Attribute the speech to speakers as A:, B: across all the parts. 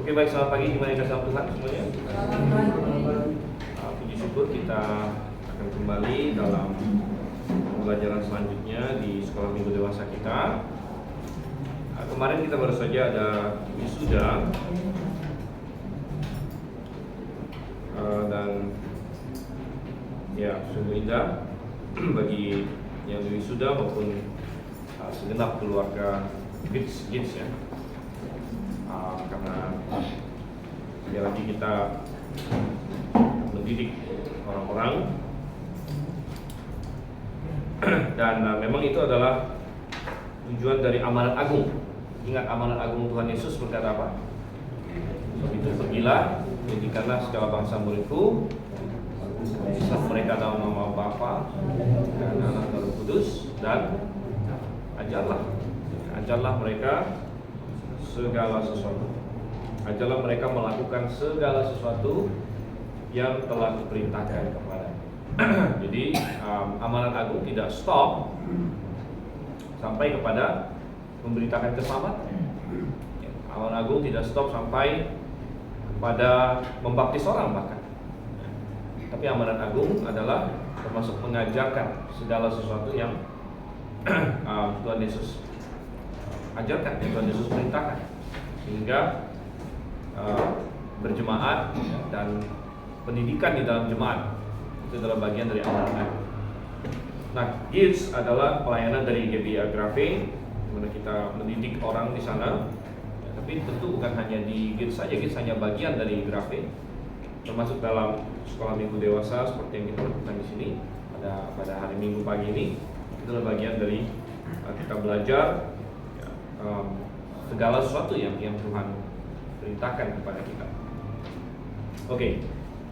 A: Oke, baik, selamat pagi. Gimana kasih Tuhan semuanya? Puji syukur kita akan kembali dalam pembelajaran selanjutnya di sekolah minggu dewasa kita. Kemarin kita baru saja ada wisuda dan ya sungguh indah bagi yang wisuda maupun segenap keluarga Gids ya. Karena sekali lagi kita mendidik orang-orang dan memang itu adalah tujuan dari amanat agung. Ingat amanat agung Tuhan Yesus berkata apa? Sebab itu pergilah, jadikanlah segala bangsa muridku, baptislah mereka dalam nama Bapa dan Anak dan Roh Kudus, dan ajarlah mereka segala sesuatu. Ajarlah mereka melakukan segala sesuatu yang telah diperintahkan kepada. Jadi amanat agung tidak stop sampai kepada memberitakan keselamatan. Amanat agung tidak stop sampai kepada membaptis orang bahkan. Tapi amanat agung adalah termasuk mengajarkan segala sesuatu yang Tuhan Yesus ajarkan, yang Tuhan Yesus perintahkan, sehingga berjemaat dan pendidikan di dalam jemaat itu adalah bagian dari amanat. Nah, Gids adalah pelayanan dari GBI Agrave, di mana kita mendidik orang di sana. Ya, tapi tentu bukan hanya di Gids saja, Gids hanya bagian dari Agrave, termasuk dalam sekolah minggu dewasa seperti yang kita lakukan di sini pada hari Minggu pagi ini. Itu adalah bagian dari kita belajar segala sesuatu yang Tuhan perintahkan kepada kita. Oke.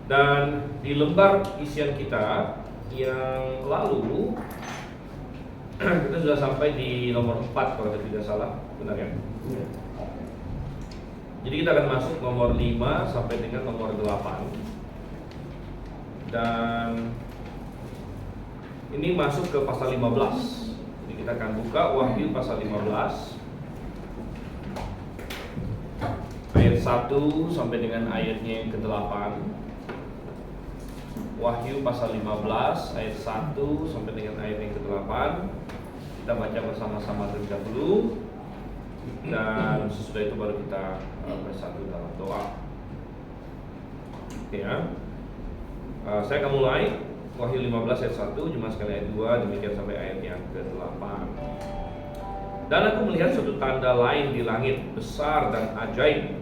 A: Dan di lembar isian kita yang lalu kita sudah sampai di nomor 4 kalau tidak salah, benar ya? Jadi kita akan masuk nomor 5 sampai dengan nomor 8. Dan ini masuk ke pasal 15. Jadi kita akan buka Wahyu pasal 15 ayat 1 sampai dengan ayatnya yang ke-8. Wahyu pasal 15 ayat 1 sampai dengan ayat yang ke-8. Kita baca bersama-sama terlebih dahulu, dan sesudah itu baru kita bersatu dalam doa. Oke ya. Saya akan mulai Wahyu 15 ayat 1, Jemaat sekalian ayat 2, demikian sampai ayat yang ke-8. Dan aku melihat suatu tanda lain di langit, besar dan ajaib,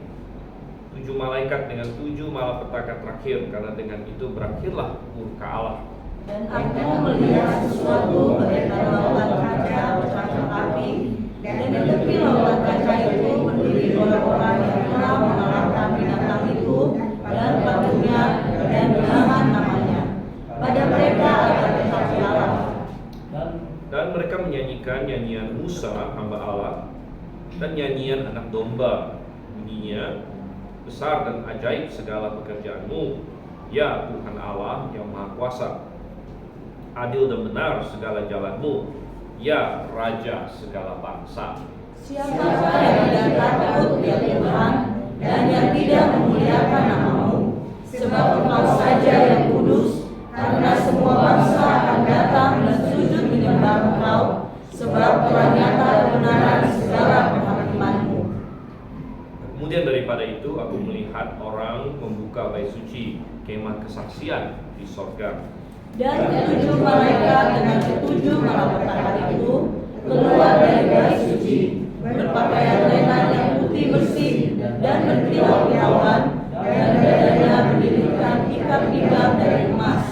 A: 7 malaikat dengan 7 malapetaka terakhir, karena dengan itu berakhirlah murka Allah.
B: Dan aku melihat sesuatu bagaikan lautan kaca bercacah api, dan di tepi lautan kaca itu berdiri orang-orang yang telah mengalahkan binatang itu dan patungnya dan bilangan namanya. Pada mereka ada kekasih Allah.
A: Dan mereka menyanyikan nyanyian Musa hamba Allah dan nyanyian anak domba, bunyinya, besar dan ajaib segala pekerjaanmu, ya Tuhan Allah yang Maha Kuasa. Adil dan benar segala jalanmu, ya Raja segala bangsa.
B: Siapa yang tidak takut ya Tuhan, dan yang tidak memuliakan namamu, sebab Engkau saja yang kudus, karena semua bangsa akan datang dan sujud menyembah Engkau, sebab telah nyata kebenaran segala penghakimanmu.
A: Kemudian daripada itu aku melihat orang membuka bait suci, kemah kesaksian di sorga.
B: Dan ke-7 malaikat dengan ke-7 malapetaka itu keluar dari bait suci, berpakaian lenan yang putih bersih dan berkilau-kilauan, dan dadanya berdirikan ikat-ikat dari emas.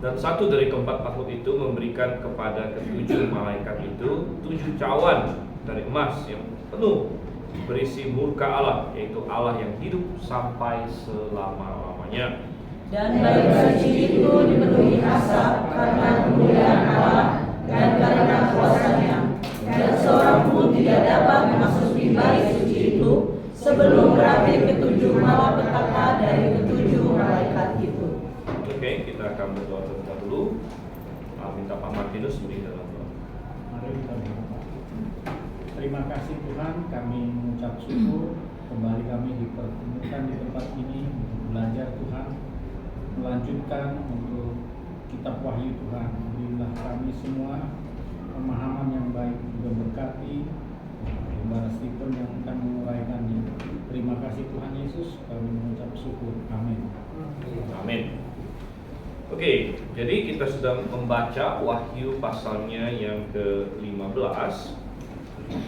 A: Dan satu dari keempat makhluk itu memberikan kepada ke-7 malaikat itu 7 cawan dari emas yang penuh berisi murka Allah, yaitu Allah yang hidup sampai selama-lamanya.
B: Dan bait suci itu dipenuhi asap karena kemuliaan Allah dan karena kuasanya, dan seorang pun tidak dapat memasuki bait suci itu sebelum berakhir ke-7 malapetaka dari ke-7 malaikat itu.
A: Oke, kita akan berdoa terlebih dahulu. Minta Pak Martinus beri dalam doa.
C: Mari kita berdoa. Terima kasih Tuhan, kami mengucap syukur kembali kami dipertemukan di tempat ini untuk belajar Tuhan, melanjutkan untuk kitab Wahyu Tuhan. Berilah kami semua pemahaman yang baik, juga berkati Saudara Stephen yang akan menguraikannya. Terima kasih Tuhan Yesus, kami mengucap syukur. Amin.
A: Amin. Oke, jadi kita sudah membaca Wahyu pasalnya yang ke-15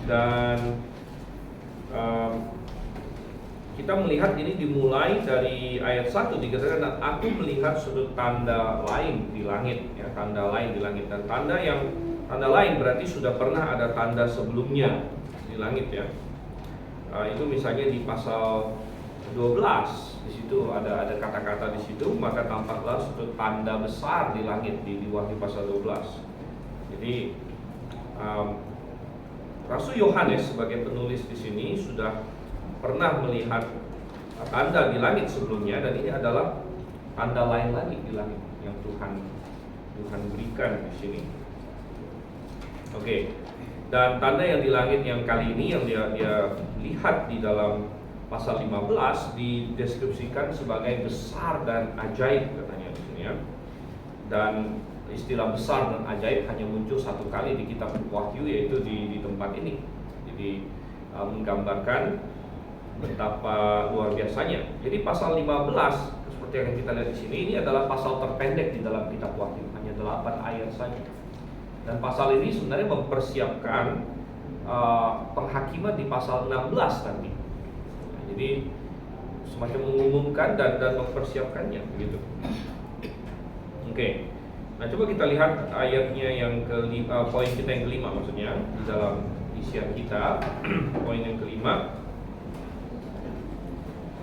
A: dan kita melihat ini dimulai dari ayat 1 dikatakan, dan aku melihat sudut tanda lain di langit, ya, tanda lain di langit. Dan tanda lain berarti sudah pernah ada tanda sebelumnya di langit, ya. Itu misalnya di pasal 12, di situ ada kata-kata di situ, maka tampaklah sudut tanda besar di langit di Wahyu pasal 12. Jadi Rasul Yohanes sebagai penulis di sini sudah pernah melihat tanda di langit sebelumnya, dan ini adalah tanda lain lagi di langit yang Tuhan berikan di sini. Oke. Dan tanda yang di langit yang kali ini yang dia lihat di dalam pasal 15 dideskripsikan sebagai besar dan ajaib katanya di sini, ya. Dan istilah besar dan ajaib hanya muncul satu kali di kitab Wahyu, yaitu di tempat ini. Jadi menggambarkan betapa luar biasanya. Jadi pasal 15 seperti yang kita lihat di sini, ini adalah pasal terpendek di dalam kitab Wahyu, hanya 8 ayat saja. Dan pasal ini sebenarnya mempersiapkan penghakiman di pasal 16 nanti. Jadi semacam mengumumkan dan mempersiapkannya begitu. Oke. Nah, coba kita lihat ayatnya yang poin kita yang kelima, maksudnya di dalam isian kita. Poin yang kelima.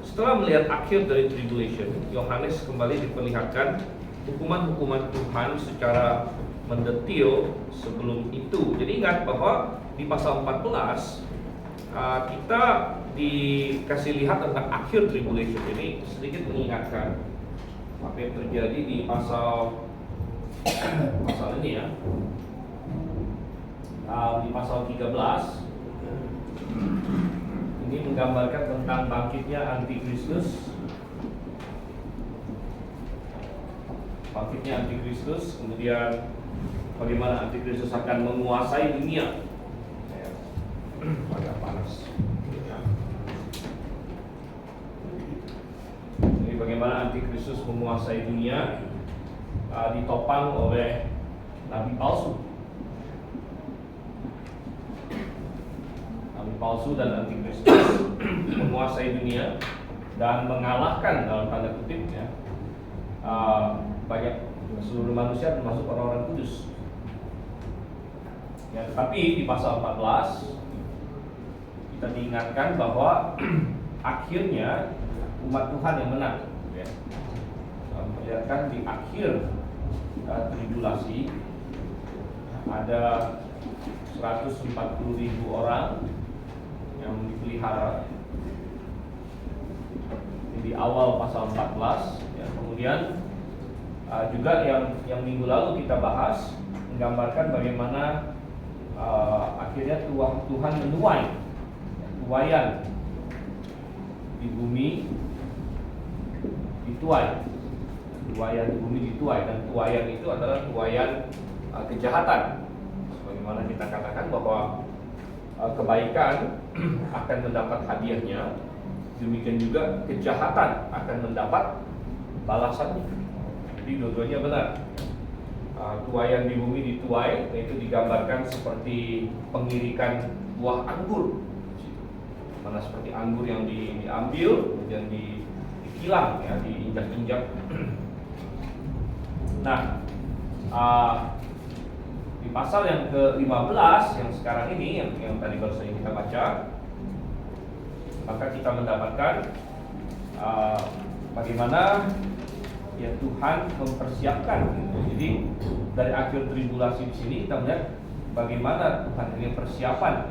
A: Setelah melihat akhir dari tribulation, Yohanes kembali diperlihatkan hukuman-hukuman Tuhan secara mendetil sebelum itu. Jadi ingat bahwa di pasal 14 kita dikasih lihat tentang akhir tribulation. Ini sedikit mengingatkan apa yang terjadi di pasal ini, ya. Di pasal 13 ini menggambarkan tentang bangkitnya Antikristus. Kemudian bagaimana Antikristus akan menguasai dunia. Agak panas. Jadi bagaimana Antikristus menguasai dunia, ditopang oleh nabi palsu dan Antikristus menguasai dunia dan mengalahkan dalam tanda kutip, ya, banyak seluruh manusia termasuk orang-orang kudus. Ya, tapi di pasal 14 kita diingatkan bahwa akhirnya umat Tuhan yang menang, ya. Memperlihatkan di akhir tribulasi ada 140.000 orang yang dipelihara di awal pasal 14, ya. Kemudian juga yang minggu lalu kita bahas menggambarkan bagaimana akhirnya Tuhan menuai tuaian di bumi dituai. Dan tuaian itu adalah tuaian kejahatan. Sebagaimana kita katakan bahwa kebaikan akan mendapat hadiahnya, demikian juga kejahatan akan mendapat balasannya. Jadi dua-duanya benar. Tuaian di bumi dituai, yaitu digambarkan seperti pengirikan buah anggur. Mana seperti anggur yang diambil kemudian dikilang, ya, diinjak-injak. Nah, di pasal yang ke-15 yang sekarang ini, yang tadi baru saja kita baca, maka kita mendapatkan bagaimana, ya, Tuhan mempersiapkan. Jadi dari akhir tribulasi di sini kita melihat bagaimana Tuhan ini persiapan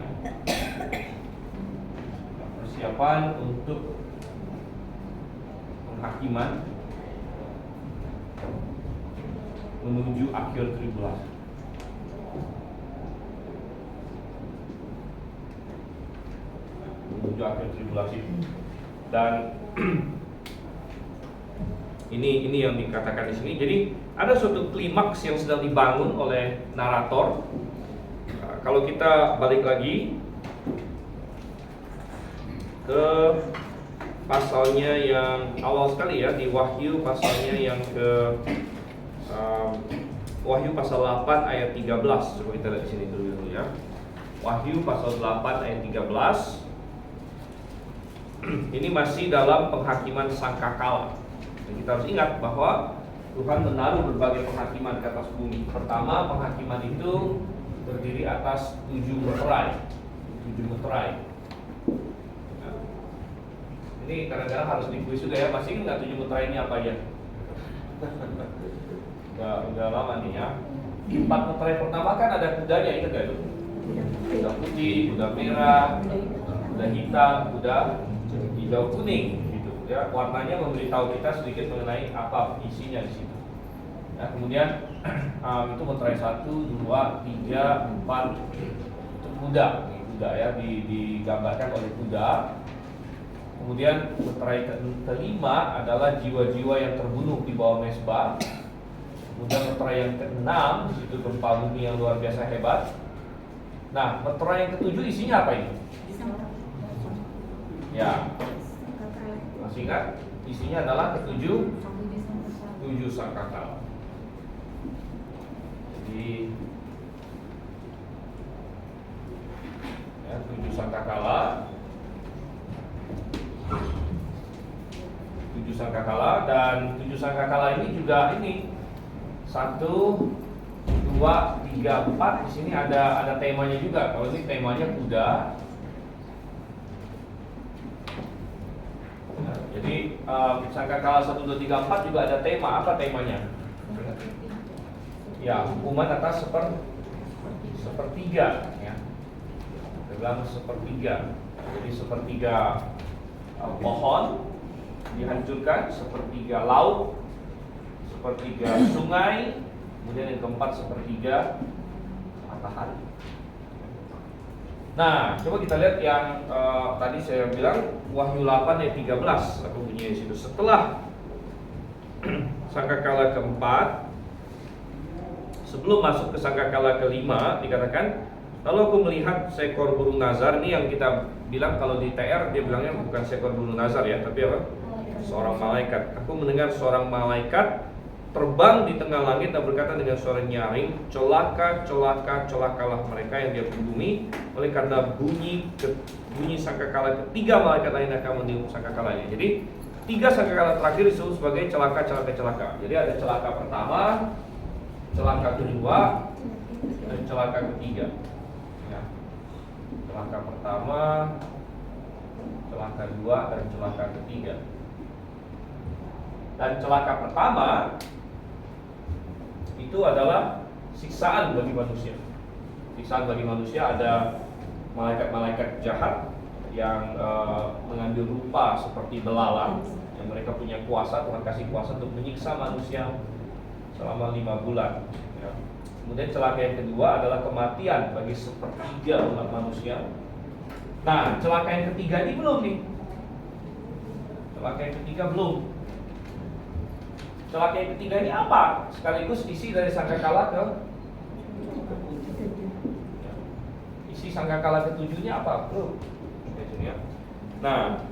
A: untuk penghakiman menuju akhir tribulasi. menuju akhir tribulasi. Dan ini yang dikatakan di sini. Jadi ada suatu klimaks yang sedang dibangun oleh narator. Kalau kita balik lagi ke pasalnya yang awal sekali ya, di Wahyu pasalnya yang ke Wahyu pasal 8 ayat 13. Coba kita lihat di sini dulu ya. Wahyu pasal 8 ayat 13. Ini masih dalam penghakiman sangkakala. Dan kita harus ingat bahwa Tuhan menaruh berbagai penghakiman ke atas bumi. Pertama, penghakiman itu terdiri atas 7 meterai. 7 meterai. Nah, ini kadang-kadang harus dikuis juga ya. Masih ingat 7 meterai ini apa aja? Udah lama nih ya. 4 meterai pertama kan ada kudanya, itu gak itu? Kuda putih, kuda merah, kuda hitam, kuda hijau kuning. Ya, warnanya memberitahu kita sedikit mengenai apa isinya di situ. Ya, kemudian itu meterai 1, 2, 3, 4 itu kuda ya, digambarkan oleh kuda. Kemudian meterai kelima adalah jiwa-jiwa yang terbunuh di bawah mezbah. Kemudian meterai yang ke-6 di situ gempa bumi yang luar biasa hebat. Nah, meterai yang ke-7 isinya apa ini? Ya. Masih ingat? Isinya adalah ke-7 sangkakala. Jadi ya, 7 sangkakala. 7 sangkakala, dan 7 sangkakala ini juga ini 1, 2, 3, 4. Di sini ada temanya juga. Kalau ini temanya kuda. Jadi sangkakala 1, 2, 3, 4 juga ada tema. Apa temanya? Ya, hukuman atas sepertiga ya. Dalam sepertiga. Jadi sepertiga pohon dihancurkan, sepertiga laut, sepertiga sungai, kemudian yang keempat sepertiga matahari. Nah, coba kita lihat yang tadi saya bilang Wahyu 8 ayat 13. Aku bunyinya di situ. Setelah sangkakala keempat, sebelum masuk ke sangkakala kelima, dikatakan, lalu aku melihat seekor burung nazar. Ini yang kita bilang kalau di TR dia bilangnya bukan seekor burung nazar ya, tapi apa? Seorang malaikat. Aku mendengar seorang malaikat terbang di tengah langit dan berkata dengan suara nyaring, celaka, celaka, celakalah mereka yang di atas bumi, oleh karena bunyi sangkakala ketiga malaikat lain akan meniup sangkakalanya. Jadi 3 sangkakala terakhir disebut sebagai celaka, celaka, celaka. Jadi ada celaka pertama, celaka kedua, dan celaka ketiga. Ya. Celaka pertama, celaka kedua, dan celaka ketiga. Dan celaka pertama itu adalah siksaan bagi manusia. Siksaan bagi manusia, ada malaikat-malaikat jahat yang mengambil rupa seperti belalang, yang mereka punya kuasa, Tuhan kasih kuasa untuk menyiksa manusia selama 5 bulan ya. Kemudian celaka yang kedua adalah kematian bagi sepertiga umat manusia. Nah, celaka yang ketiga ini belum nih. Celaka yang ketiga belum. Celaka yang ketiga ini apa? Sekaligus isi dari sangkakala ke-7. Isi sangkakala ke-7-nya apa? Belum. Nah,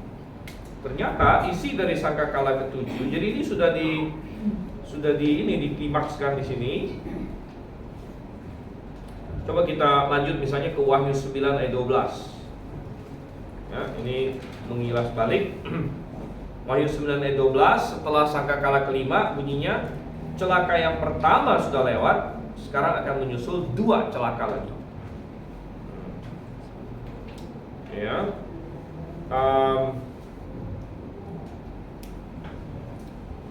A: ternyata isi dari sangkakala ke-7. Jadi ini sudah diklimakskan di sini. Coba kita lanjut misalnya ke Wahyu 9 ayat 12. Ya, ini mengilas balik. Wahyu 9 ayat 12, setelah sangkakala kelima bunyinya, celaka yang pertama sudah lewat, sekarang akan menyusul 2 celaka lagi. Ya.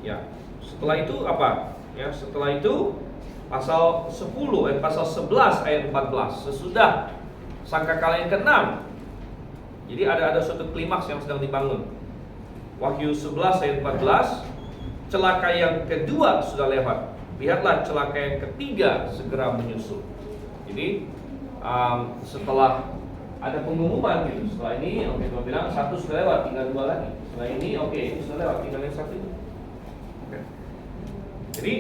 A: Ya, setelah itu apa? Ya, setelah itu pasal 10 pasal 11 ayat 14, sesudah sangkakala yang ke-6. Jadi ada suatu klimaks yang sedang dibangun. Wahyu 11 ayat 14, celaka yang kedua sudah lewat, lihatlah celaka yang ketiga segera menyusul. Jadi setelah ada pengumuman gitu. Setelah ini, oke, Tuhan bilang satu sudah lewat, tinggal dua lagi. Setelah ini, oke, ini sudah lewat, tinggal yang satu itu. Oke. Jadi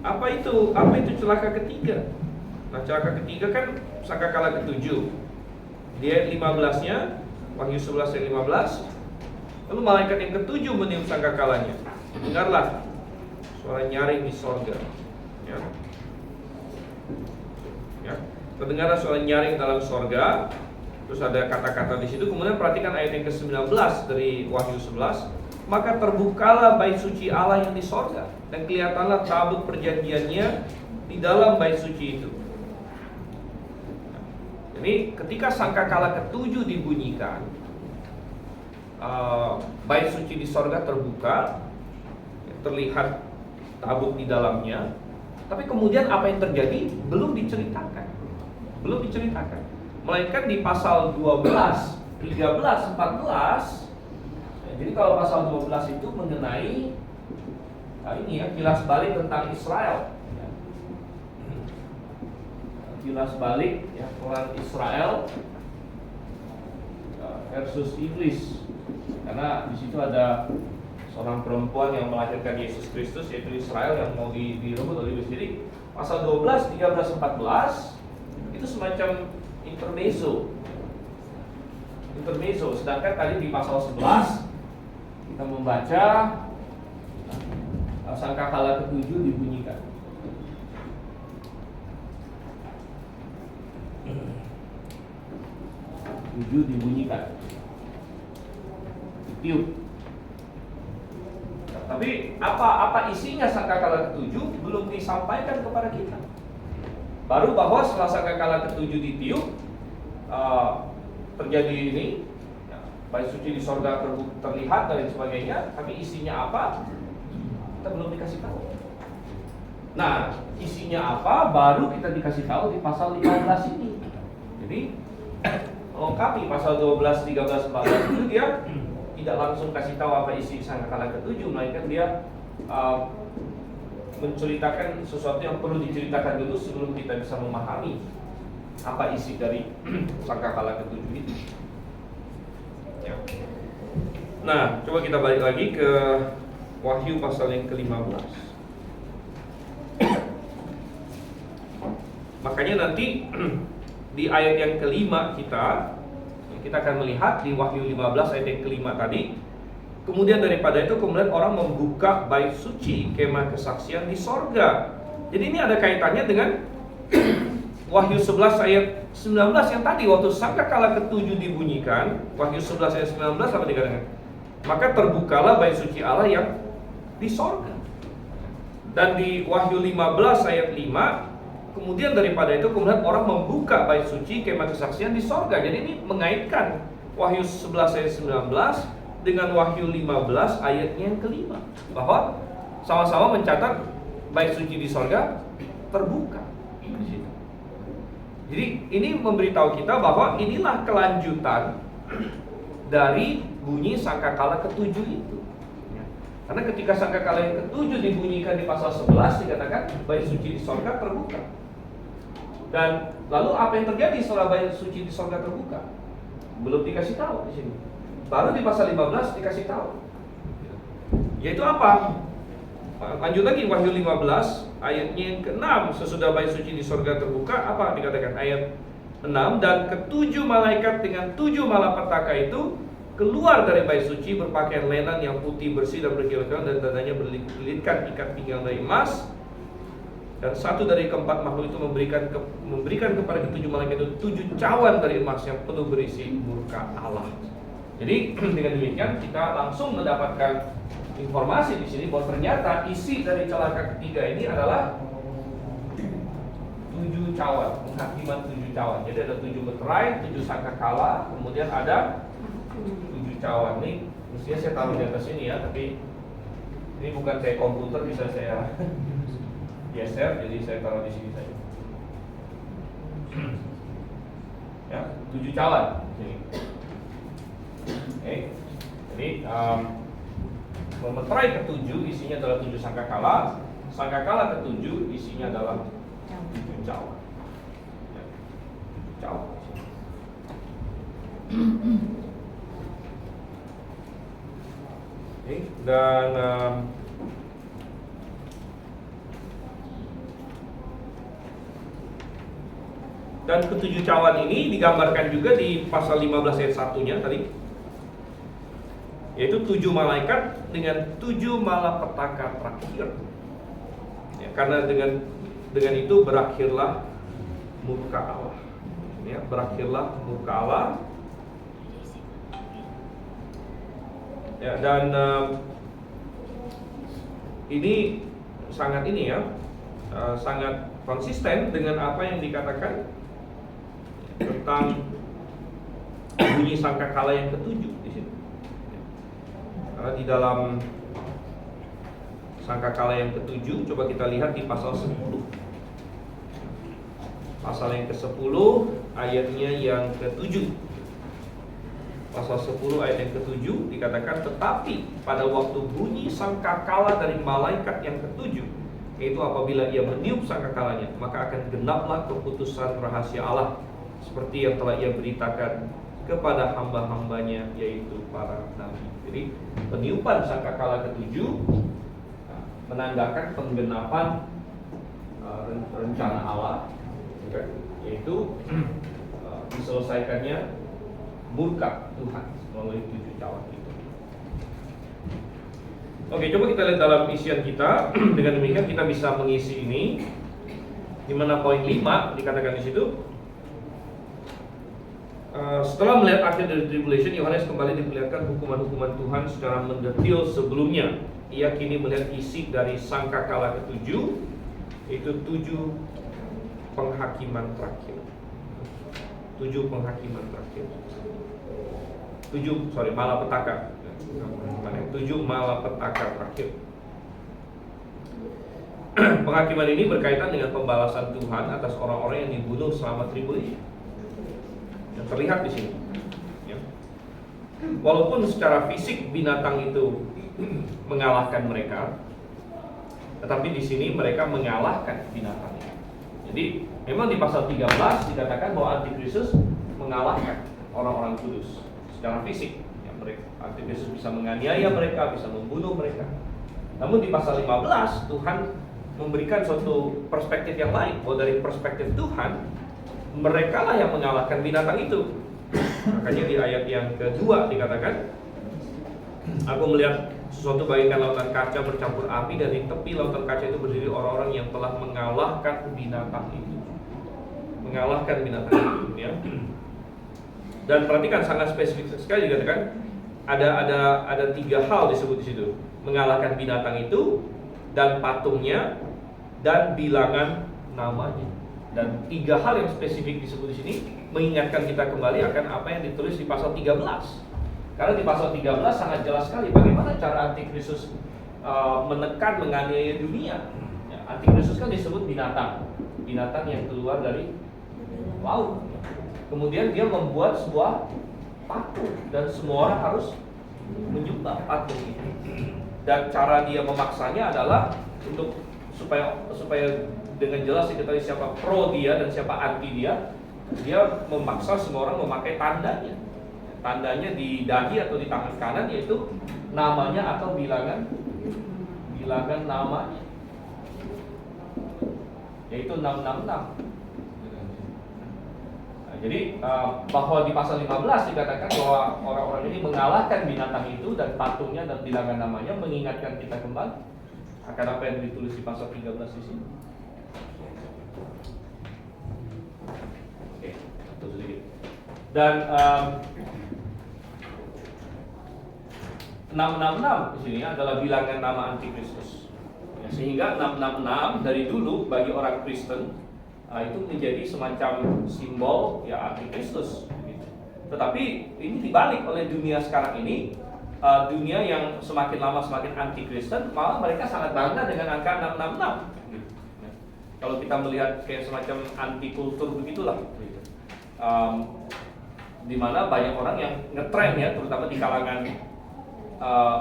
A: apa itu celaka ketiga? Nah, celaka ketiga kan sangkakala ketujuh. Di ayat 15-nya, Wahyu 11 ayat 15. Lalu malaikat yang ketujuh meniup sangkakalanya. Dengarlah suara nyaring di sorga. Ya. Terdengarlah suara nyaring dalam sorga. Terus ada kata-kata di situ. Kemudian perhatikan ayat yang ke-19 dari Wahyu 11. Maka terbukalah bait suci Allah yang di sorga, dan kelihatanlah tabut perjanjiannya di dalam bait suci itu. Jadi ketika sangkakala ketujuh dibunyikan, bait suci di sorga terbuka, terlihat tabut di dalamnya. Tapi kemudian apa yang terjadi belum diceritakan. Melainkan di pasal 12, 13, 14. Jadi kalau pasal 12 itu mengenai kilas balik tentang Israel. Kilas balik orang Israel versus iblis. Karena di situ ada seorang perempuan yang melahirkan Yesus Kristus, yaitu Israel, yang mau direbut oleh iblis. Jadi pasal 12, 13, 14 itu semacam intermezzo. Sedangkan tadi di pasal 11 kita membaca sangkakala ketujuh dibunyikan. Ditiup. Tapi apa isinya sangkakala ketujuh belum disampaikan kepada kita. Baru bahwa setelah sangkakala ketujuh ditiup, terjadi ini, bait suci di sorga terlihat dan sebagainya. Tapi isinya apa, kita belum dikasih tahu. Nah, isinya apa baru kita dikasih tahu di pasal 15 ini. Jadi melengkapi pasal 12, 13, 14 itu dia tidak langsung kasih tahu apa isi sangkakala ketujuh, melainkan dia menceritakan sesuatu yang perlu diceritakan dulu sebelum kita bisa memahami apa isi dari sangkakala ketujuh itu. Ya. Nah, coba kita balik lagi ke Wahyu pasal yang ke-15. Makanya nanti di ayat yang kelima kita akan melihat di Wahyu 15 ayat yang kelima tadi. Kemudian daripada itu kemudian orang membuka bait suci kemah kesaksian di sorga. Jadi ini ada kaitannya dengan Wahyu 11 ayat 19 yang tadi, waktu sangkakala ketujuh dibunyikan. Wahyu 11 ayat 19 apa dikatakan? Maka terbukalah bait suci Allah yang di sorga. Dan di Wahyu 15 ayat 5, kemudian daripada itu kemudian orang membuka bait suci kemah kesaksian di sorga. Jadi ini mengaitkan Wahyu 11 ayat 19 dengan Wahyu 15 ayatnya yang kelima, bahwa sama-sama mencatat bait suci di sorga terbuka di situ. Jadi ini memberitahu kita bahwa inilah kelanjutan dari bunyi sangkakala ketujuh itu. Karena ketika sangkakala yang ketujuh dibunyikan di pasal 11 dikatakan bait suci di sorga terbuka. Dan lalu apa yang terjadi setelah bait suci di sorga terbuka? Belum dikasih tahu di sini. Baru di pasal 15 dikasih tahu. Yaitu apa? Lanjut lagi Wahyu 15 ayatnya yang ke-6. Sesudah bait suci di sorga terbuka, apa dikatakan? Ayat 6, dan ketujuh malaikat dengan 7 malapetaka itu keluar dari bait suci berpakaian lenan yang putih bersih dan berkilau-kilau, dan dadanya berlilit-lilitkan ikat pinggang dari emas. Dan satu dari keempat makhluk itu memberikan kepada ketujuh malaikat itu 7 cawan dari emas yang penuh berisi murka Allah. Jadi dengan demikian kita langsung mendapatkan informasi di sini bahwa ternyata isi dari celaka ketiga ini adalah 7 cawan, penghakiman 7 cawan. Jadi ada 7 meterai, 7 sangkakala, kemudian ada 7 cawan. Ini mestinya saya taruh di atas ini ya, tapi ini bukan kayak komputer bisa saya geser, jadi saya taruh di sini saja. Ya, 7 cawan. Oke. Jadi memeterai ketujuh isinya adalah 7 sangkakala. Sangkakala ketujuh isinya adalah 7 cawan. Ya. Oke, dan ketujuh cawan ini digambarkan juga di pasal 15 ayat 1-nya tadi, yaitu 7 malaikat dengan 7 malapetaka terakhir. Ya, karena dengan itu berakhirlah murka Allah. Ya, berakhirlah murka Allah. Ya, dan ini sangat sangat konsisten dengan apa yang dikatakan tentang bunyi sangkakala yang ketujuh di sini. Karena di dalam sangkakala yang ketujuh, coba kita lihat di pasal 10. Pasal yang ke-10 ayatnya yang ke-7. Pasal 10 ayat yang ke-7 dikatakan, tetapi pada waktu bunyi sangkakala dari malaikat yang ke-7, yaitu apabila ia meniup sangkakalanya, maka akan genaplah keputusan rahasia Allah, seperti yang telah ia beritakan kepada hamba-hambanya, yaitu para nabi. Jadi peniupan sangkakala ke-7 menandakan penggenapan rencana Allah, yaitu diselesaikannya murka Tuhan melalui 7 cawan itu. Oke, coba kita lihat dalam isian kita. Dengan demikian kita bisa mengisi ini, di mana poin 5 dikatakan di situ. Setelah melihat akhir dari tribulation, Yohanes kembali diperlihatkan hukuman-hukuman Tuhan secara mendetil sebelumnya. Ia kini melihat isi dari sangkakala ke-7, yaitu 7 penghakiman terakhir. 7 penghakiman terakhir. 7 malapetaka. 7 malapetaka terakhir. Penghakiman ini berkaitan dengan pembalasan Tuhan atas orang-orang yang dibunuh selama tribulation. Yang terlihat di sini. Ya. Walaupun secara fisik binatang itu mengalahkan mereka, tetapi di sini mereka mengalahkan binatang. Jadi memang di pasal 13 dikatakan bahwa Antikristus mengalahkan orang-orang kudus secara fisik. Ya, Antikristus bisa menganiaya mereka, bisa membunuh mereka. Namun di pasal 15 Tuhan memberikan suatu perspektif yang lain, bahwa dari perspektif Tuhan mereka lah yang mengalahkan binatang itu. Makanya di ayat yang kedua dikatakan, aku melihat sesuatu bagaikan lautan kaca bercampur api, dan di tepi lautan kaca itu berdiri orang-orang yang telah mengalahkan binatang itu. Mengalahkan binatang itu, ya. Dan perhatikan, sangat spesifik sekali dikatakan ada 3 hal disebut di situ: mengalahkan binatang itu, dan patungnya, dan bilangan namanya. Dan 3 hal yang spesifik disebut di sini mengingatkan kita kembali akan apa yang ditulis di pasal 13. Karena di pasal 13 sangat jelas sekali bagaimana cara Antikristus menekan, menganiaya dunia. Ya, Antikristus kan disebut binatang yang keluar dari laut. Kemudian dia membuat sebuah patung, dan semua orang harus menyembah patung itu. Dan cara dia memaksanya adalah untuk supaya dengan jelas diketahui siapa pro dia dan siapa anti dia. Dia memaksa semua orang memakai tandanya. Tandanya di dahi atau di tangan kanan, yaitu namanya atau bilangan namanya, yaitu 666. Nah, jadi bahwa di pasal 15 dikatakan bahwa orang-orang ini mengalahkan binatang itu dan patungnya dan bilangan namanya, mengingatkan kita kembali akan apa yang ditulis di pasal 13 di sini. Oke, satu sedikit. Dan 666 di sini adalah bilangan nama Antikristus. Ya, sehingga 666 dari dulu bagi orang Kristen itu menjadi semacam simbol ya Antikristus. Tetapi ini dibalik oleh dunia sekarang ini, dunia yang semakin lama semakin anti-Kristen, malah mereka sangat bangga dengan angka 666. Kalau kita melihat kayak semacam anti-kultur begitulah. Di mana banyak orang yang ngetren ya, terutama di kalangan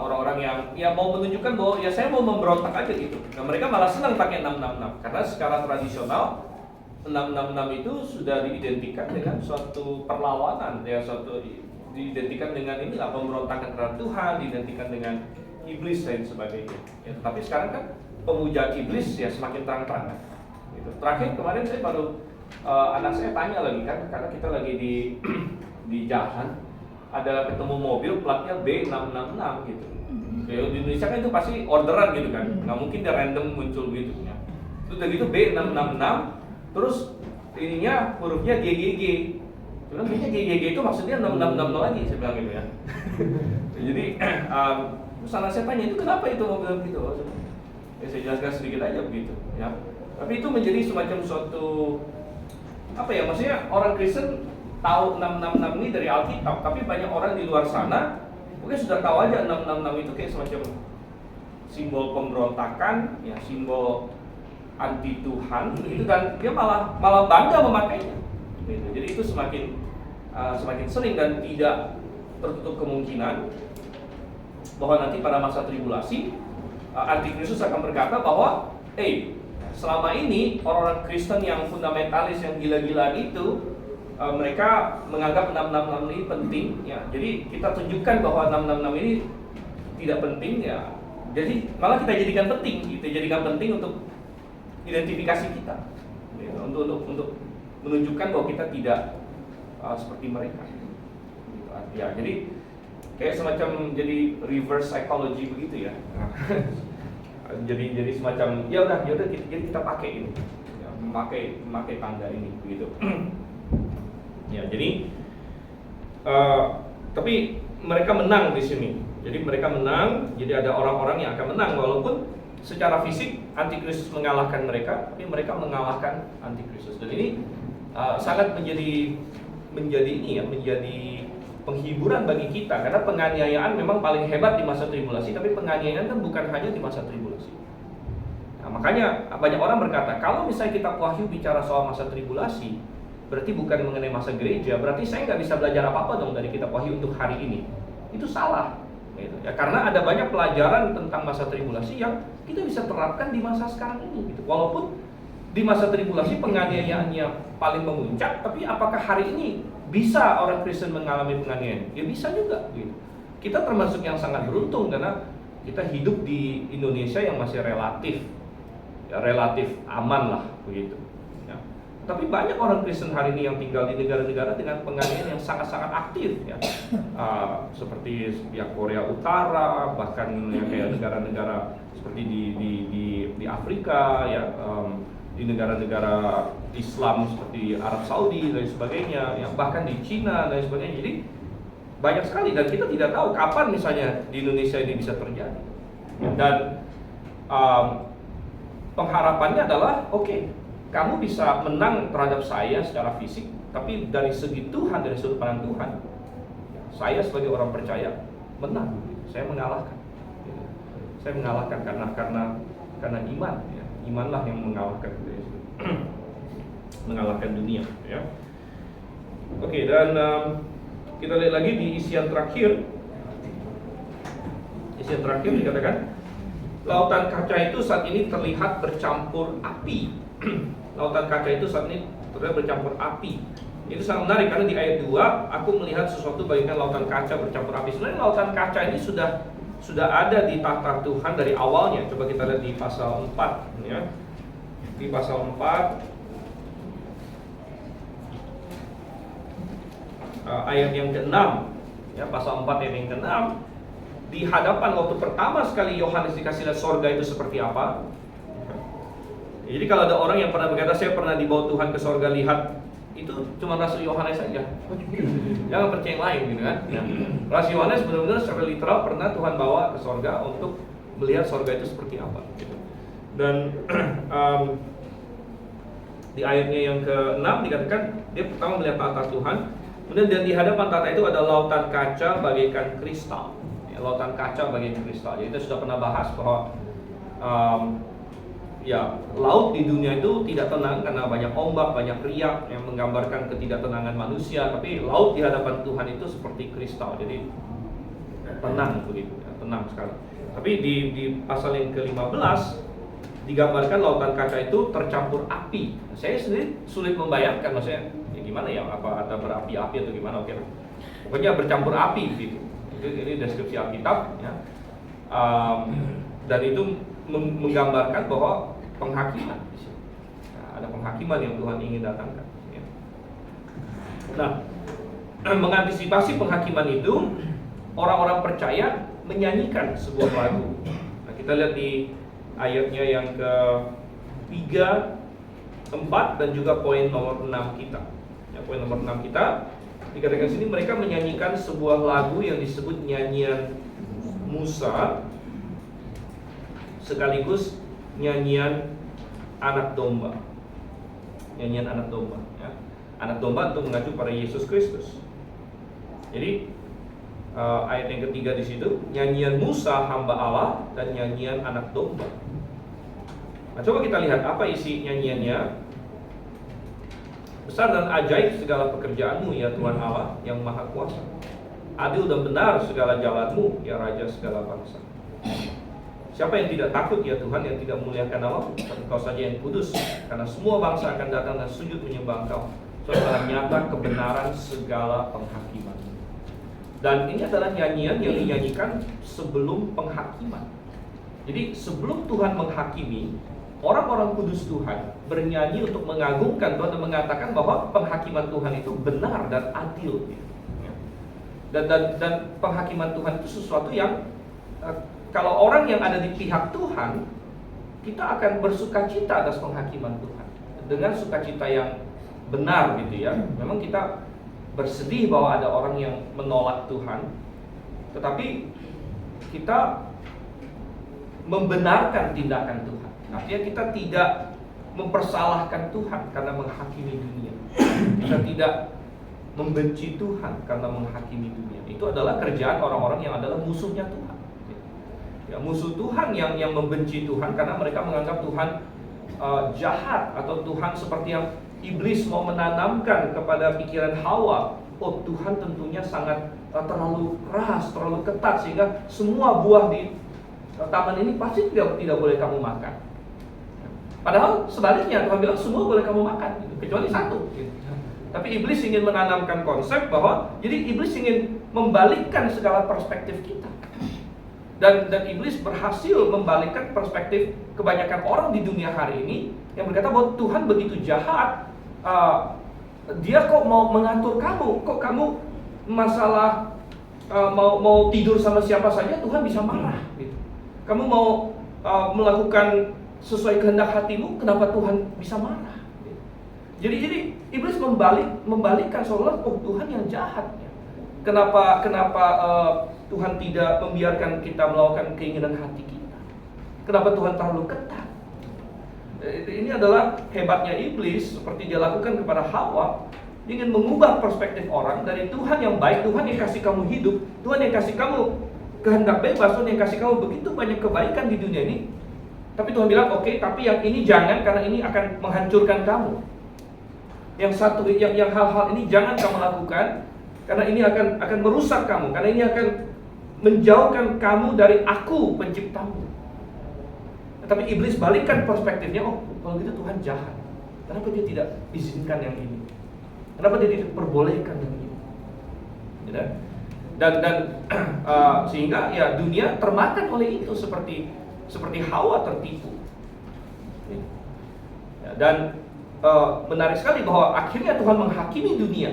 A: orang-orang yang ya mau menunjukkan bahwa ya saya mau memberontak aja gitu. Nah, mereka malah senang pakai 666 karena secara tradisional 666 itu sudah diidentikan dengan suatu perlawanan, ya, suatu diidentikan dengan inilah pemberontakan terhadap Tuhan, diidentikan dengan iblis dan sebagainya. Ya, tapi sekarang kan pemujaan iblis ya semakin terang-terangan. Gitu. Terakhir kemarin saya baru anak saya tanya lagi kan, karena kita lagi di jalan, ada ketemu mobil platnya B666 gitu. Ya, di Indonesia kan itu pasti orderan gitu kan, nggak mungkin dia random muncul gitu ya. Terus udah gitu B666, terus ininya hurufnya GGG. Cuma kayaknya GGG itu maksudnya 6660 lagi, saya bilang gitu ya. Jadi terus anak saya tanya, itu kenapa itu mobil gitu? Ya saya jelaskan sedikit aja begitu ya. Tapi itu menjadi semacam suatu apa ya, maksudnya orang Kristen tahu 666 ini dari Alkitab, tapi banyak orang di luar sana mungkin sudah tahu aja 666 itu kayak semacam simbol pemberontakan, ya, simbol anti Tuhan gitu, dan dia malah bangga memakainya. Gitu. Jadi itu semakin sering dan tidak tertutup kemungkinan bahwa nanti pada masa tribulasi Antikristus akan berkata bahwa selama ini orang-orang Kristen yang fundamentalis, yang gila-gilaan itu mereka menganggap 666 ini penting ya. Jadi kita tunjukkan bahwa 666 ini tidak penting ya. Jadi malah kita jadikan penting untuk identifikasi kita. Ya, untuk menunjukkan bahwa kita tidak seperti mereka. Gitu. Ya, jadi kayak semacam jadi reverse psychology begitu ya. jadi semacam ya udah kita pakai ini. Ya, memakai tanda ini begitu. Ya, jadi tapi mereka menang di sini. Jadi mereka menang. Jadi ada orang-orang yang akan menang walaupun secara fisik Antikristus mengalahkan mereka, tapi mereka mengalahkan Antikristus. Dan ini sangat menjadi ini ya, menjadi penghiburan bagi kita, karena penganiayaan memang paling hebat di masa tribulasi, tapi penganiayaan kan bukan hanya di masa tribulasi. Nah, makanya banyak orang berkata, kalau misalnya kitab Wahyu bicara soal masa tribulasi, berarti bukan mengenai masa gereja, berarti saya nggak bisa belajar apa-apa dong dari kitab Wahyu untuk hari ini. Itu salah, gitu. Ya, karena ada banyak pelajaran tentang masa tribulasi yang kita bisa terapkan di masa sekarang ini. Gitu. Walaupun di masa tribulasi penganiayaannya paling memuncak, tapi apakah hari ini bisa orang Kristen mengalami penganiayaan? Ya bisa juga. Gitu. Kita termasuk yang sangat beruntung karena kita hidup di Indonesia yang masih relatif aman lah, begitu. Tapi banyak orang Kristen hari ini yang tinggal di negara-negara dengan penganiayaan yang sangat-sangat aktif ya. Seperti ya Korea Utara, bahkan ya kayak negara-negara seperti di Afrika ya, di negara-negara Islam seperti Arab Saudi dan sebagainya ya, bahkan di Cina dan sebagainya. Jadi banyak sekali dan kita tidak tahu kapan misalnya di Indonesia ini bisa terjadi. Dan pengharapannya adalah kamu bisa menang terhadap saya secara fisik, tapi dari segi Tuhan, dari sudut pandang Tuhan, saya sebagai orang percaya menang. Saya mengalahkan. Saya mengalahkan karena iman. Ya. Imanlah yang mengalahkan mengalahkan dunia. Ya. Oke, dan kita lihat lagi di isian terakhir. Isian terakhir dikatakan, lautan kaca itu saat ini terlihat bercampur api. Lautan kaca itu saat ini terlihat bercampur api. Itu sangat menarik karena di ayat 2 aku melihat sesuatu bagaikan lautan kaca bercampur api. Sebenarnya lautan kaca ini sudah ada di tahta Tuhan dari awalnya. Coba kita lihat di pasal 4 ya. Di pasal 4 ayat yang ke-6 ya, pasal 4 ayat yang ke-6, di hadapan waktu pertama sekali Yohanes dikasih lihat sorga itu seperti apa. Jadi kalau ada orang yang pernah berkata saya pernah dibawa Tuhan ke sorga, lihat, itu cuma Rasul Yohanes saja. Jangan percaya yang lain gitu kan. Ya. Rasul Yohanes benar-benar secara literal pernah Tuhan bawa ke sorga untuk melihat sorga itu seperti apa gitu. Dan di ayatnya yang ke-6 dikatakan dia pertama melihat tahta Tuhan, kemudian dan di hadapan tahta itu ada lautan kaca bagaikan kristal. Ya, lautan kaca bagaikan kristal. Jadi kita sudah pernah bahas bahwa ya, laut di dunia itu tidak tenang karena banyak ombak, banyak riak yang menggambarkan ketidaktenangan manusia. Tapi laut di hadapan Tuhan itu seperti kristal, jadi tenang begitu, ya, tenang sekali. Tapi di pasal yang ke-15 digambarkan lautan kaca itu tercampur api. Saya sendiri sulit membayangkan, maksudnya ya gimana ya, apa ada berapi-api atau gimana, oke. Pokoknya bercampur api gitu. Ini deskripsi Alkitab ya. Dan itu menggambarkan bahwa penghakiman di sini. Nah, ada penghakiman yang Tuhan ingin datangkan ya. Nah, mengantisipasi penghakiman itu, orang-orang percaya menyanyikan sebuah lagu. Nah, kita lihat di ayatnya yang ke-3, 4 dan juga poin nomor 6 kita. Ya, poin nomor 6 kita dikatakan sini mereka menyanyikan sebuah lagu yang disebut nyanyian Musa sekaligus nyanyian anak domba. Nyanyian anak domba ya. Anak domba untuk mengacu pada Yesus Kristus. Jadi ayat yang ketiga di situ, nyanyian Musa hamba Allah dan nyanyian anak domba. Nah, coba kita lihat apa isi nyanyiannya. Besar dan ajaib segala pekerjaanmu ya Tuhan Allah yang maha kuasa. Adil dan benar segala jalanmu ya Raja segala bangsa. Siapa yang tidak takut ya Tuhan, yang tidak memuliakan namamu? Engkau saja yang kudus, karena semua bangsa akan datang dan sujud menyembah Engkau. Soalnya nyata kebenaran segala penghakiman. Dan ini adalah nyanyian yang dinyanyikan sebelum penghakiman. Jadi sebelum Tuhan menghakimi, orang-orang kudus Tuhan bernyanyi untuk mengagungkan Tuhan dan mengatakan bahwa penghakiman Tuhan itu benar dan adil. Dan penghakiman Tuhan itu sesuatu yang kalau orang yang ada di pihak Tuhan, kita akan bersukacita atas penghakiman Tuhan dengan sukacita yang benar gitu ya. Memang kita bersedih bahwa ada orang yang menolak Tuhan, tetapi kita membenarkan tindakan Tuhan. Artinya kita tidak mempersalahkan Tuhan karena menghakimi dunia. Kita tidak membenci Tuhan karena menghakimi dunia. Itu adalah kerjaan orang-orang yang adalah musuhnya Tuhan. Ya, musuh Tuhan yang membenci Tuhan karena mereka menganggap Tuhan jahat, atau Tuhan seperti yang iblis mau menanamkan kepada pikiran Hawa. Oh, Tuhan tentunya sangat terlalu keras, terlalu ketat, sehingga semua buah di taman ini pasti tidak boleh kamu makan. Padahal sebaliknya Tuhan bilang semua boleh kamu makan, gitu, kecuali satu. Gitu. Tapi iblis ingin menanamkan konsep bahwa jadi iblis ingin membalikkan segala perspektif kita. Dan iblis berhasil membalikkan perspektif kebanyakan orang di dunia hari ini yang berkata bahwa Tuhan begitu jahat. Dia kok mau mengatur kamu? Kok kamu masalah mau tidur sama siapa saja Tuhan bisa marah gitu. Kamu mau melakukan sesuai kehendak hatimu, kenapa Tuhan bisa marah? Gitu. Jadi iblis membalikkan seolah oh Tuhan yang jahat. Kenapa Tuhan tidak membiarkan kita melakukan keinginan hati kita? Kenapa Tuhan terlalu ketat? Ini adalah hebatnya iblis, seperti dia lakukan kepada Hawa. Dia ingin mengubah perspektif orang dari Tuhan yang baik, Tuhan yang kasih kamu hidup, Tuhan yang kasih kamu kehendak bebas, Tuhan yang kasih kamu begitu banyak kebaikan di dunia ini. Tapi Tuhan bilang, oke, tapi yang ini jangan, karena ini akan menghancurkan kamu. Yang satu, yang hal-hal ini jangan kamu lakukan, karena ini akan merusak kamu, karena ini akan menjauhkan kamu dari aku penciptamu. Tapi iblis balikkan perspektifnya, oh kalau gitu Tuhan jahat. Kenapa dia tidak izinkan yang ini? Kenapa dia tidak perbolehkan yang ini? Dan sehingga ya dunia termakan oleh itu, seperti Hawa tertipu. Dan menarik sekali bahwa akhirnya Tuhan menghakimi dunia.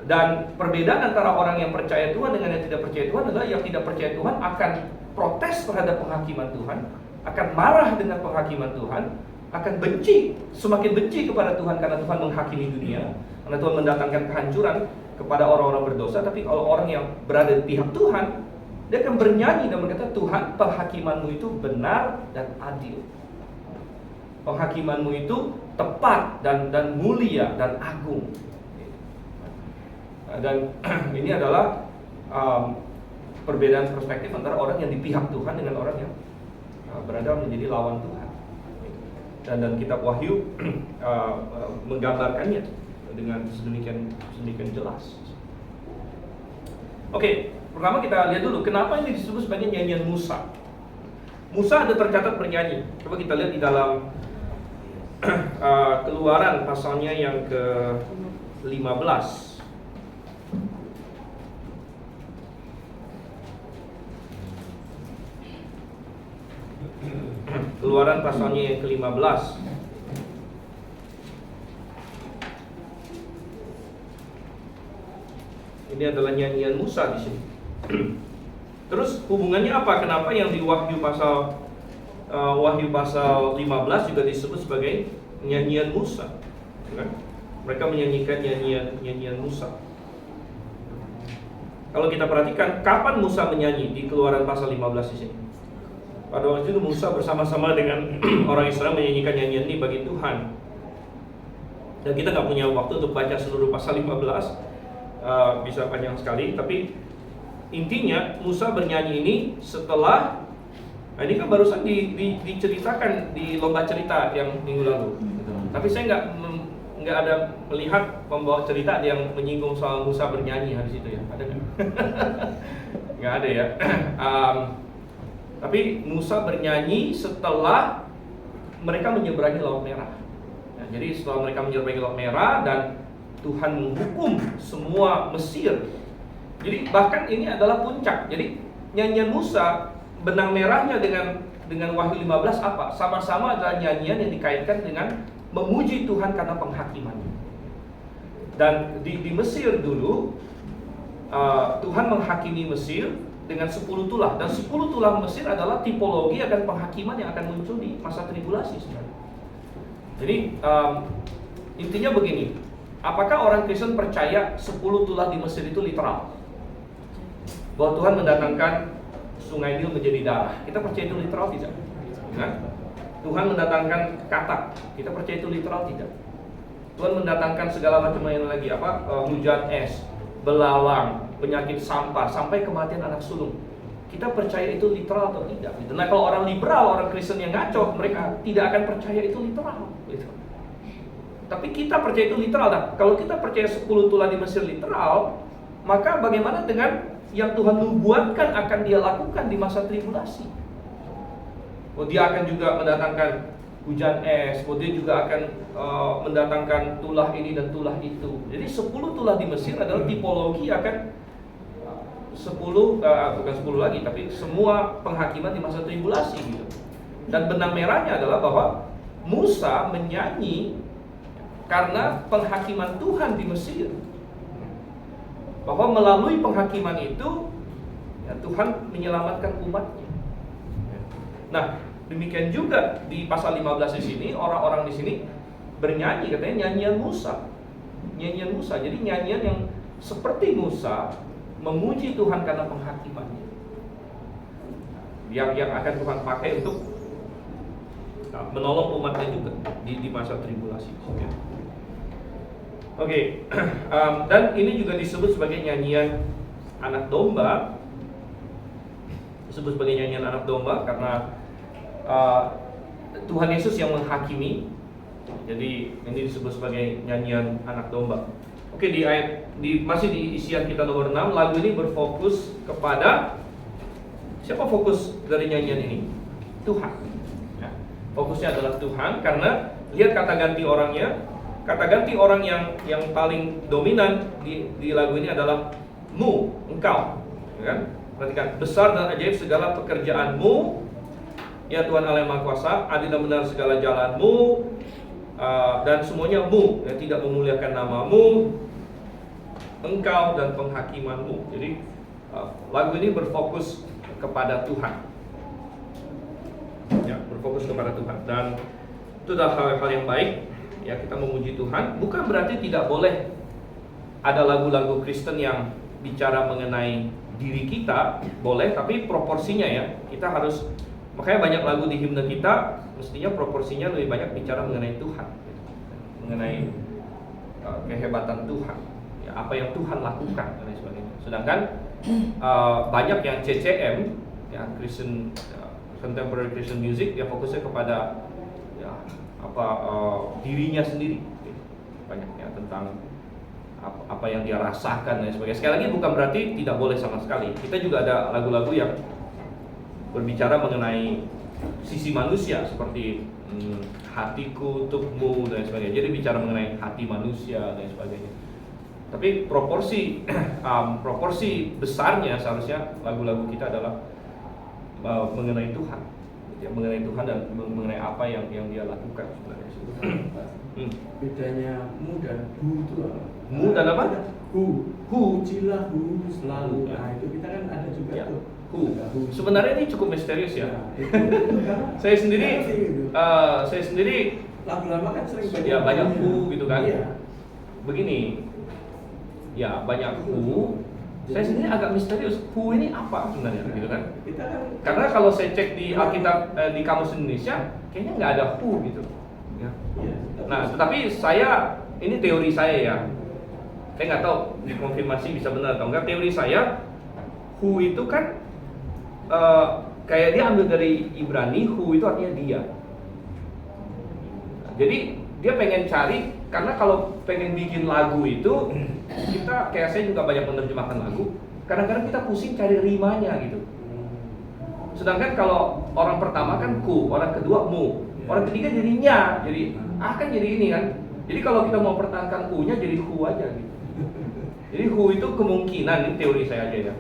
A: Dan perbedaan antara orang yang percaya Tuhan dengan yang tidak percaya Tuhan adalah yang tidak percaya Tuhan akan protes terhadap penghakiman Tuhan, akan marah dengan penghakiman Tuhan, akan benci, semakin benci kepada Tuhan karena Tuhan menghakimi dunia, karena Tuhan mendatangkan kehancuran kepada orang-orang berdosa. Tapi kalau orang yang berada di pihak Tuhan, dia akan bernyanyi dan berkata, Tuhan, penghakimanmu itu benar dan adil. Penghakimanmu itu tepat dan mulia dan agung. Dan ini adalah perbedaan perspektif antara orang yang di pihak Tuhan dengan orang yang berada menjadi lawan Tuhan. Dan kitab Wahyu menggambarkannya dengan sedemikian jelas. Oke, pertama kita lihat dulu kenapa ini disebut sebagai nyanyian Musa. Musa ada tercatat bernyanyi. Coba kita lihat di dalam Keluaran pasalnya yang ke-15. Keluaran pasalnya yang ke-15. Ini adalah nyanyian Musa di sini. Terus hubungannya apa? Kenapa yang di Wahyu pasal 15 juga disebut sebagai nyanyian Musa? Kan? Mereka menyanyikan nyanyian Musa. Kalau kita perhatikan, kapan Musa menyanyi di Keluaran pasal 15 di sini? Pada waktu itu Musa bersama-sama dengan orang Israel menyanyikan nyanyian ini bagi Tuhan. Dan kita nggak punya waktu untuk baca seluruh pasal 15, bisa panjang sekali. Tapi intinya Musa bernyanyi ini setelah, nah ini kan barusan diceritakan di lomba cerita yang minggu lalu. Tapi saya nggak ada melihat pembawa cerita yang menyinggung soal Musa bernyanyi hari itu ya. Ada nggak? Nggak ada ya. Tapi Musa bernyanyi setelah mereka menyeberangi Laut Merah. Nah, jadi setelah mereka menyeberangi Laut Merah dan Tuhan menghukum semua Mesir. Jadi bahkan ini adalah puncak. Jadi nyanyian Musa, benang merahnya dengan Wahyu 15 apa? Sama-sama adalah nyanyian yang dikaitkan dengan memuji Tuhan karena penghakimannya. Dan di Mesir dulu Tuhan menghakimi Mesir dengan 10 tulah. Dan 10 tulah Mesir adalah tipologi akan penghakiman yang akan muncul di masa tribulasi sebenarnya. Jadi intinya begini, apakah orang Kristen percaya 10 tulah di Mesir itu literal? Bahwa Tuhan mendatangkan sungai Nil menjadi darah. Kita percaya itu literal tidak? Nah, Tuhan mendatangkan katak. Kita percaya itu literal tidak? Tuhan mendatangkan segala macam yang lagi hujan es, belalang, penyakit sampah, sampai kematian anak sulung. Kita percaya itu literal atau tidak? Nah, kalau orang liberal, orang Kristen yang ngaco, mereka tidak akan percaya itu literal. Tapi kita percaya itu literal. Nah, kalau kita percaya 10 tulah di Mesir literal, maka bagaimana dengan yang Tuhan nubuatkan akan dia lakukan di masa tribulasi? Dia akan juga mendatangkan hujan es, dia juga akan mendatangkan tulah ini dan tulah itu. Jadi 10 tulah di Mesir adalah tipologi akan 10 lagi, tapi semua penghakiman di masa tribulasi gitu. Dan benang merahnya adalah bahwa Musa menyanyi karena penghakiman Tuhan di Mesir. Bahwa melalui penghakiman itu ya, Tuhan menyelamatkan umatnya. Nah, demikian juga di pasal 15 di sini, orang-orang di sini bernyanyi, katanya nyanyian Musa. Nyanyian Musa, jadi nyanyian yang seperti Musa memuji Tuhan karena penghakimannya. Yang akan Tuhan pakai untuk menolong umatnya juga di masa tribulasi. Oke. Dan ini juga disebut sebagai nyanyian anak domba. Disebut sebagai nyanyian anak domba karena Tuhan Yesus yang menghakimi. Jadi ini disebut sebagai nyanyian anak domba. Oke, masih di isian kita nomor 6, lagu ini berfokus kepada siapa fokus dari nyanyian ini? Tuhan. Ya, fokusnya adalah Tuhan karena lihat kata ganti orangnya. Kata ganti orang yang paling dominan di lagu ini adalah mu, engkau, ya kan? Perhatikan, besar dan ajaib segala pekerjaanmu, ya Tuhan Allah yang Maha Kuasa, adil dan benar segala jalanmu, dan semuanya mu, ya tidak memuliakan namamu, engkau dan penghakimanmu. Jadi lagu ini berfokus kepada Tuhan, ya berfokus kepada Tuhan, dan itu adalah hal-hal yang baik. Ya, kita memuji Tuhan, bukan berarti tidak boleh ada lagu-lagu Kristen yang bicara mengenai diri kita, boleh, tapi proporsinya ya. Kita harus, makanya banyak lagu di himne kita mestinya proporsinya lebih banyak bicara mengenai Tuhan, mengenai kehebatan Tuhan, ya, apa yang Tuhan lakukan dan lain sebagainya. Sedangkan banyak yang CCM, ya Christian contemporary Christian music, ya fokusnya kepada ya dirinya sendiri, banyaknya tentang apa yang dia rasakan dan sebagainya. Sekali lagi bukan berarti tidak boleh sama sekali. Kita juga ada lagu-lagu yang berbicara mengenai sisi manusia seperti hatiku untukmu dan sebagainya. Jadi bicara mengenai hati manusia dan sebagainya. Tapi proporsi besarnya seharusnya lagu-lagu kita adalah mengenai Tuhan, ya, mengenai Tuhan dan mengenai apa yang Dia lakukan sebenarnya.
D: Bedanya mu dan hu itu apa?
A: Mu dan apa?
D: Hu.
A: Hu.
D: Pujilah hu selalu.
A: Ya.
D: Nah itu kita kan ada juga
A: Ya.
D: tuh.
A: Hu. Sebenarnya ini cukup misterius ya.
D: Nah, itu karena
A: Saya sendiri,
D: gitu.
A: saya sendiri
D: Lagu lama kan sering banyak.
A: ya banyak
D: hu-nya.
A: hu gitu kan.
D: Iya.
A: Begini, ya banyak hu. Saya sendiri agak misterius. Hu ini apa sebenarnya, gitu kan?
D: Kita kan
A: Karena kalau saya cek di Alkitab di Kamus Indonesia, kayaknya nggak ada hu gitu. Ya.
D: iya,
A: Nah, tetapi ini teori saya ya. Saya nggak tahu dikonfirmasi bisa benar atau enggak. Teori saya, hu itu kan kayak dia ambil dari Ibrani, hu itu artinya dia. Jadi dia pengen cari, karena kalau pengen bikin lagu itu, kita kayak saya juga banyak menerjemahkan lagu. Kadang-kadang kita pusing cari rimanya gitu. Sedangkan kalau orang pertama kan ku, orang kedua mu, orang ketiga jadinya, jadi kan jadi ini kan. Jadi kalau kita mau pertahankan u-nya jadi hu aja gitu. Jadi hu itu kemungkinan, ini teori saya aja ya.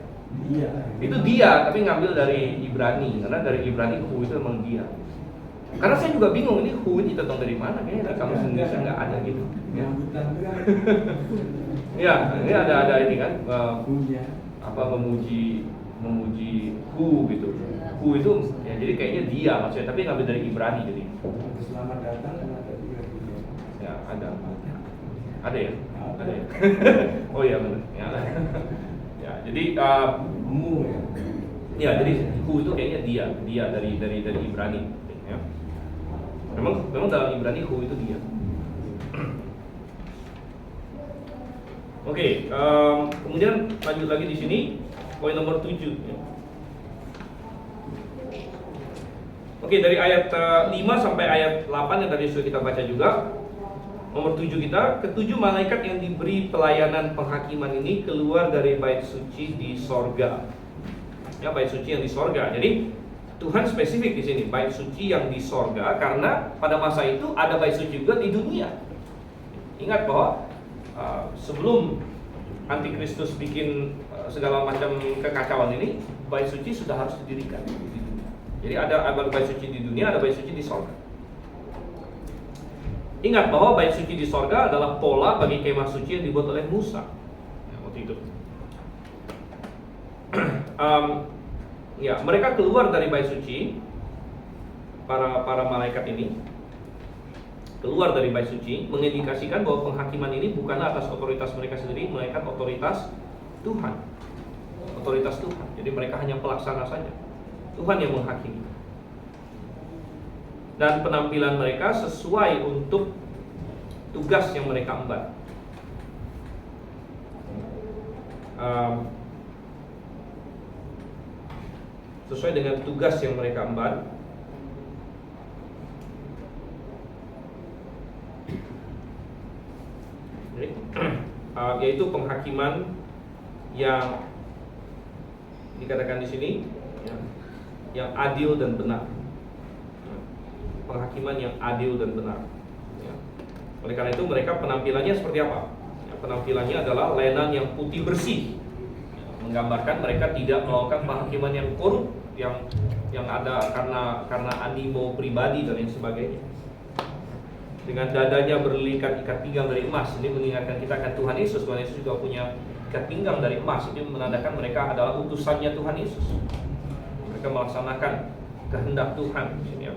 D: Iya.
A: Itu dia, tapi ngambil dari Ibrani, karena dari Ibrani hu itu memang dia. Karena saya juga bingung ini hu ini datang dari mana, kayaknya kamu Indonesia nggak ada gitu. Ya,
D: Rambutan itu kan
A: ya ini ada ini kan,
D: hu-nya.
A: apa memuji hu gitu. Hu itu ya jadi kayaknya dia maksudnya, tapi ngambil dari Ibrani jadi.
D: Selamat datang kan ada juga hu-nya.
A: Ya ada ya, ada ya. Oh iya benar. Ya, ya jadi
D: Mu ya.
A: ya jadi hu itu kayaknya dia dari Ibrani. Ya. Memang dalam Ibrani hu itu dia. Oke, kemudian lanjut lagi di sini poin nomor 7 ya. Oke, dari ayat 5 sampai ayat 8 yang tadi sudah kita baca juga. Nomor 7 kita, ketujuh malaikat yang diberi pelayanan penghakiman ini keluar dari bait suci di sorga. Ya, bait suci yang di sorga. Jadi Tuhan spesifik di sini, bait suci yang di sorga, karena pada masa itu ada bait suci juga di dunia. Ingat bahwa sebelum Antikristus bikin segala macam kekacauan ini, bait suci sudah harus didirikan di dunia. Jadi ada bait suci di dunia, ada bait suci di sorga. Ingat bahwa bait suci di sorga adalah pola bagi kemah suci yang dibuat oleh Musa waktu itu. Ya, mereka keluar dari bait suci, para malaikat ini keluar dari bait suci, mengindikasikan bahwa penghakiman ini bukanlah atas otoritas mereka sendiri, melainkan otoritas Tuhan. Otoritas Tuhan. Jadi mereka hanya pelaksana saja. Tuhan yang menghakimi. Dan penampilan mereka sesuai untuk tugas yang mereka emban. Sesuai dengan tugas yang mereka emban. Yaitu penghakiman yang dikatakan di sini yang adil dan benar. Penghakiman yang adil dan benar. Ya. Oleh karena itu mereka penampilannya seperti apa? Ya, penampilannya adalah lenan yang putih bersih, ya, menggambarkan mereka tidak melakukan penghakiman yang korup, yang ada karena animo pribadi dan lain sebagainya. Dengan dadanya berlikat ikat pinggang dari emas, ini mengingatkan kita akan Tuhan Yesus. Tuhan Yesus juga punya ikat pinggang dari emas. Ini menandakan mereka adalah utusannya Tuhan Yesus. Mereka melaksanakan kehendak Tuhan. Ya.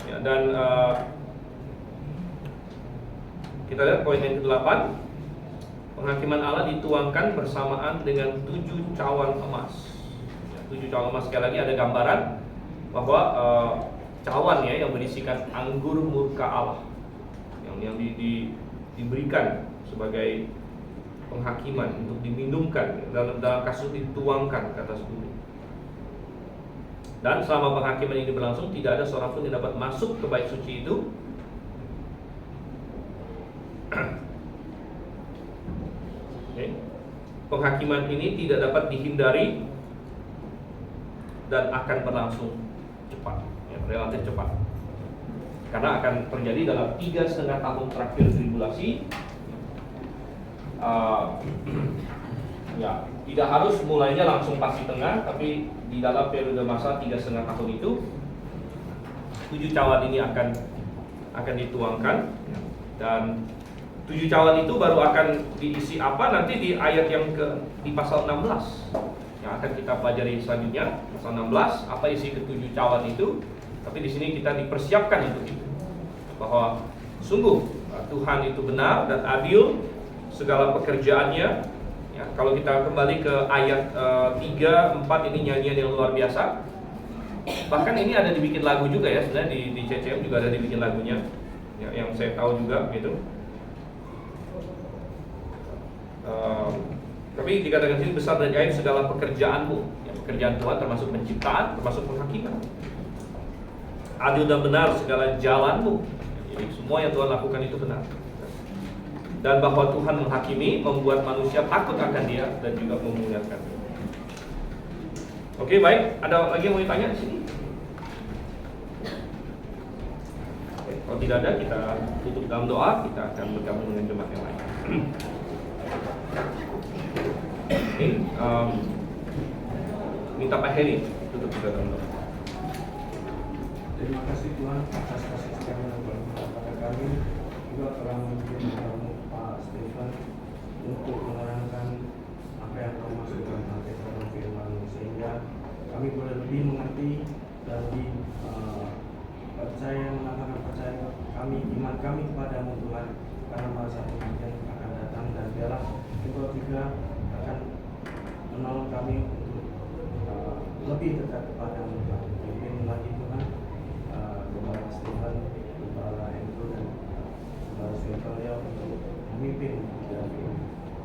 A: Ya, dan kita lihat poin yang ke-8, penghakiman Allah dituangkan bersamaan dengan 7 cawan emas. Ya, 7 cawan emas, sekali lagi ada gambaran bahwa cawan ya yang berisikan anggur murka Allah yang diberikan sebagai penghakiman untuk diminumkan, dalam kasus dituangkan ke atas bumi. Dan selama penghakiman ini berlangsung, tidak ada seorang pun yang dapat masuk ke bait suci itu. Penghakiman ini tidak dapat dihindari dan akan berlangsung cepat, ya, relatif cepat. Karena akan terjadi dalam 3,5 tahun terakhir tribulasi. Ya, tidak harus mulainya langsung pas di tengah, tapi di dalam periode masa 3,5 tahun itu 7 cawan ini akan dituangkan, dan 7 cawan itu baru akan diisi apa nanti di ayat yang di pasal 16 yang akan kita pelajari selanjutnya, pasal 16 apa isi ke-7 cawan itu. Tapi di sini kita dipersiapkan untuk itu, bahwa sungguh Tuhan itu benar dan adil segala pekerjaannya. Ya, kalau kita kembali ke ayat 3, 4 ini nyanyian yang luar biasa. Bahkan ini ada dibikin lagu juga ya, sebenarnya di CCM juga ada dibikin lagunya, ya, yang saya tahu juga gitu. Tapi dikatakan sini besar dan ajaib segala pekerjaanmu, ya, pekerjaan Tuhan termasuk penciptaan, termasuk penghakiman. Adil dan benar segala jalanmu, jadi semua yang Tuhan lakukan itu benar. Dan bahwa Tuhan menghakimi, membuat manusia takut akan Dia dan juga memuliakan. Oke, baik. Ada lagi yang mau ditanya di sini? Oke, kalau tidak ada, kita tutup dalam doa. Kita akan bergabung dengan jemaat yang lain. Oke, minta Pak Heri tutup juga dalam doa.
D: Terima kasih Tuhan atas kasih sayang kepada kami, juga telah memberi kamu Pak Stephen untuk menerangkan apa yang kau maksudkan nanti dalam firman, sehingga kami boleh lebih mengerti dan lebih percaya, menambahkan percaya kami, iman kami kepadamu Tuhan, karena masa yang akan datang, dan biarlah Engkau juga akan menolong kami untuk lebih dekat kepadamu Tuhan. Pimpin lagi Tuhan, Kepala Stephen, Kepala Andrew, dan Kepala Stephen untuk memimpin kami,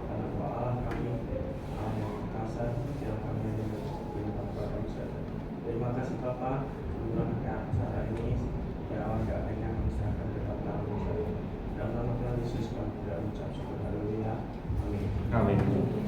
D: karena Kau Allah kami, Allah yang perkasa, yang kami hanya beriman kepada saja. Terima kasih Bapa, menurunkan acara ini, ya Allah keadanya kami serahkan dekat dalam nama Tuhan Yesus kami sudah mengucap syukur, haleluya, amin.
A: Amin.